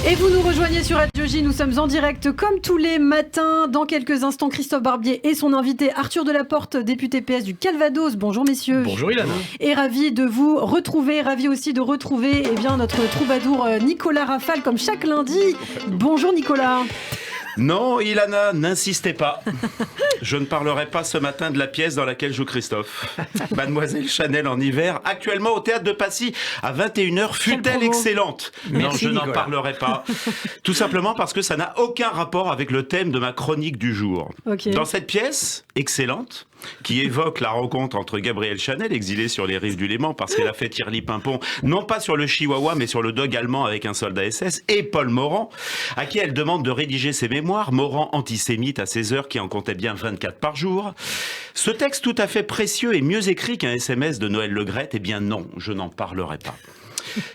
Et vous nous rejoignez sur Radio J, nous sommes en direct comme tous les matins. Dans quelques instants, Christophe Barbier et son invité Arthur Delaporte, député PS du Calvados. Bonjour messieurs. Bonjour Ilana. Et ravi de vous retrouver, ravi aussi de retrouver notre troubadour Nicolas Rafale comme chaque lundi. Bonjour Nicolas. Non, Ilana, n'insistez pas. Je ne parlerai pas ce matin de la pièce dans laquelle joue Christophe. Mademoiselle Chanel en hiver, actuellement au Théâtre de Passy, à 21h, fut-elle excellente? Merci, non, je n'en Nicolas. parlerai pas. Tout simplement parce que ça n'a aucun rapport avec le thème de ma chronique du jour. Okay. Dans cette pièce, excellente, qui évoque la rencontre entre Gabrielle Chanel, exilée sur les rives du Léman parce qu'elle a fait Tirli Pimpon, non pas sur le Chihuahua, mais sur le dog allemand avec un soldat SS, et Paul Morand, à qui elle demande de rédiger ses mémoires, Morand antisémite à 16 heures, qui en comptait bien 24 par jour. Ce texte tout à fait précieux et mieux écrit qu'un SMS de Noël Le Graët, eh bien non, je n'en parlerai pas.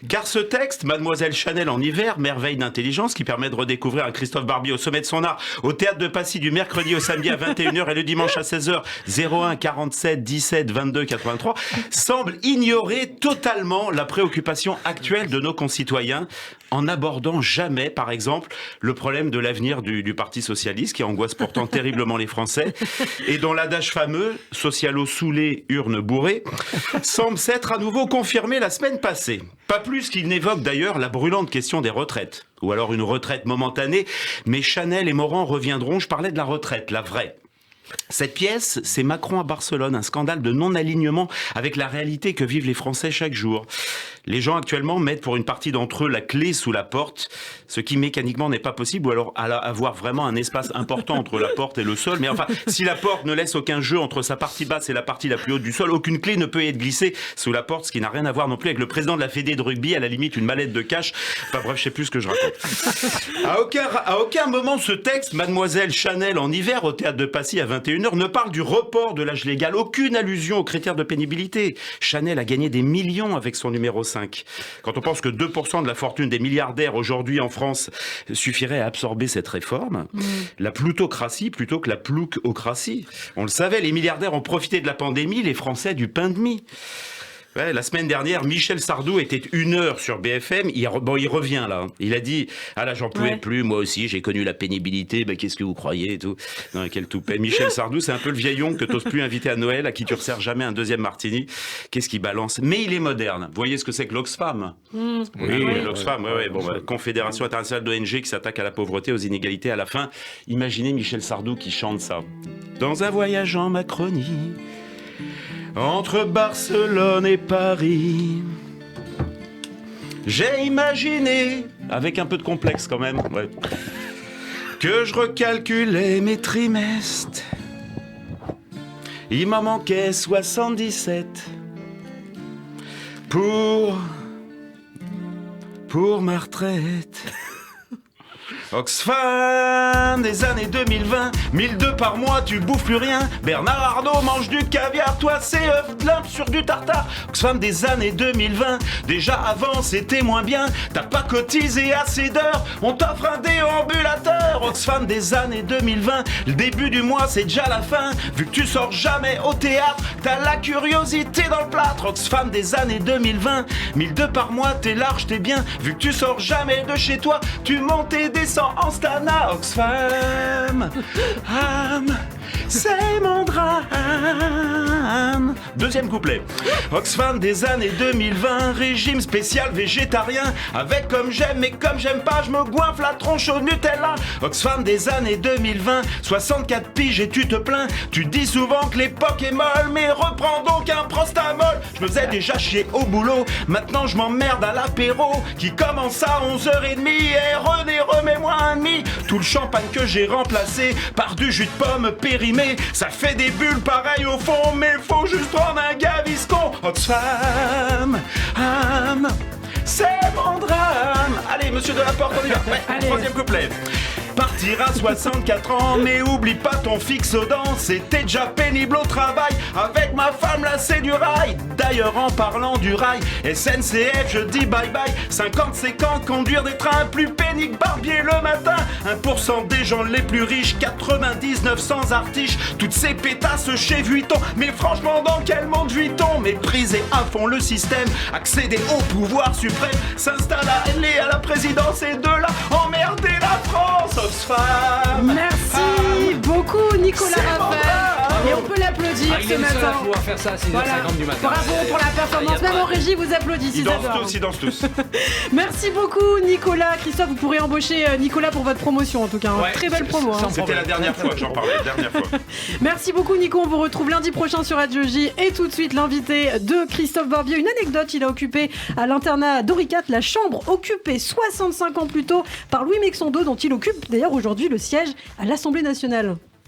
Car ce texte, Mademoiselle Chanel en hiver, merveille d'intelligence qui permet de redécouvrir un Christophe Barbier au sommet de son art, au Théâtre de Passy du mercredi au samedi à 21h et le dimanche à 16h, 01 47 17 22 83, semble ignorer totalement la préoccupation actuelle de nos concitoyens en n'abordant jamais, par exemple, le problème de l'avenir du Parti Socialiste qui angoisse pourtant terriblement les Français et dont l'adage fameux « socialo saoulé, urne bourrée » semble s'être à nouveau confirmé la semaine passée. Pas plus qu'il n'évoque d'ailleurs la brûlante question des retraites, ou alors une retraite momentanée, mais Chanel et Morand reviendront, je parlais de la retraite, la vraie. Cette pièce, c'est Macron à Barcelone, un scandale de non-alignement avec la réalité que vivent les Français chaque jour. Les gens actuellement mettent pour une partie d'entre eux la clé sous la porte, ce qui mécaniquement n'est pas possible, ou alors avoir vraiment un espace important entre la porte et le sol. Mais enfin, si la porte ne laisse aucun jeu entre sa partie basse et la partie la plus haute du sol, aucune clé ne peut être glissée sous la porte, ce qui n'a rien à voir non plus avec le président de la Fédé de rugby, à la limite une mallette de cash. Enfin bref, je sais plus ce que je raconte. À aucun moment ce texte, Mademoiselle Chanel en hiver au Théâtre de Passy à 21h, ne parle du report de l'âge légal, aucune allusion aux critères de pénibilité. Chanel a gagné des millions avec son numéro 5. Quand on pense que 2% de la fortune des milliardaires aujourd'hui en France suffirait à absorber cette réforme, la plutocratie plutôt que la ploucocratie. On le savait, les milliardaires ont profité de la pandémie, les Français du pain de mie. Ouais, la semaine dernière, Michel Sardou était 1 heure sur BFM. Il revient là. Il a dit « Ah là, j'en pouvais plus. Moi aussi, j'ai connu la pénibilité. Ben, qu'est-ce que vous croyez ?» et tout. Non, quel toupet. Michel Sardou, c'est un peu le vieillon que t'oses plus inviter à Noël, à qui tu resserres jamais un deuxième martini. Qu'est-ce qu'il balance? Mais il est moderne. Vous voyez ce que c'est que l'Oxfam? Oui, l'Oxfam. Ouais. Bon, Confédération internationale d'ONG qui s'attaque à la pauvreté, aux inégalités. À la fin, imaginez Michel Sardou qui chante ça. Dans un voyage en Macronie, entre Barcelone et Paris, j'ai imaginé, avec un peu de complexe quand même, que je recalculais mes trimestres. Il m'en manquait 77 pour ma retraite. Oxfam des années 2020, 1002 par mois, tu bouffes plus rien. Bernard Arnault mange du caviar, toi c'est œuf limpe sur du tartare. Oxfam des années 2020, déjà avant c'était moins bien. T'as pas cotisé assez d'heures, on t'offre un déambulateur. Oxfam des années 2020, le début du mois c'est déjà la fin. Vu que tu sors jamais au théâtre, t'as la curiosité dans le plâtre. Oxfam des années 2020, 1002 par mois, t'es large, t'es bien. Vu que tu sors jamais de chez toi, tu montes et descends en stana. Oxfam, c'est mon drame. Deuxième couplet. Oxfam des années 2020, régime spécial végétarien. Avec comme j'aime et comme j'aime pas, je me goinfle la tronche au Nutella. Oxfam des années 2020, 64 piges et tu te plains. Tu dis souvent que l'époque est molle, mais reprends donc un prostamol. Je me faisais déjà chier au boulot, maintenant je m'emmerde à l'apéro qui commence à 11h30. Et René, remets-moi un demi. Tout le champagne que j'ai remplacé par du jus de pomme périmé, ça fait des bulles pareilles au fond, mais faut juste prendre un Gaviscon. Oxfam, c'est mon drame. Allez, monsieur Delaporte, on y va. Ouais, troisième couplet. partir à 64 ans. Mais oublie pas ton fixe aux dents, c'était déjà pénible au travail. Avec ma femme là c'est du rail. D'ailleurs en parlant du rail, SNCF je dis bye bye. 50 c'est quand conduire des trains, plus pénible Barbier le matin. 1% des gens les plus riches, 99 sans artiches. Toutes ces pétasses chez Vuitton. Mais franchement dans quel monde vit-on? Mépriser à fond le système, accéder au pouvoir suprême, s'installer à la présidence et de là emmerder la France. Oxfam. Merci beaucoup Nicolas Raphael. Et on peut l'applaudir Il ce est le seul à matin. pouvoir faire ça à 6h50 du matin. Bravo pour la performance. Même en régie, vous applaudissez. Ils dansent tous. Merci beaucoup Nicolas. Christophe, vous pourrez embaucher Nicolas pour votre promotion en tout cas. Ouais, Très belle promo. sans C'était la dernière fois que j'en parlais, Merci beaucoup Nico. On vous retrouve lundi prochain sur Radio J. Et tout de suite l'invité de Christophe Barbier. Une anecdote, il a occupé à l'internat d'Henri IV la chambre occupée 65 ans plus tôt par Louis Mexondo, dont il occupe d'ailleurs aujourd'hui le siège à l'Assemblée nationale.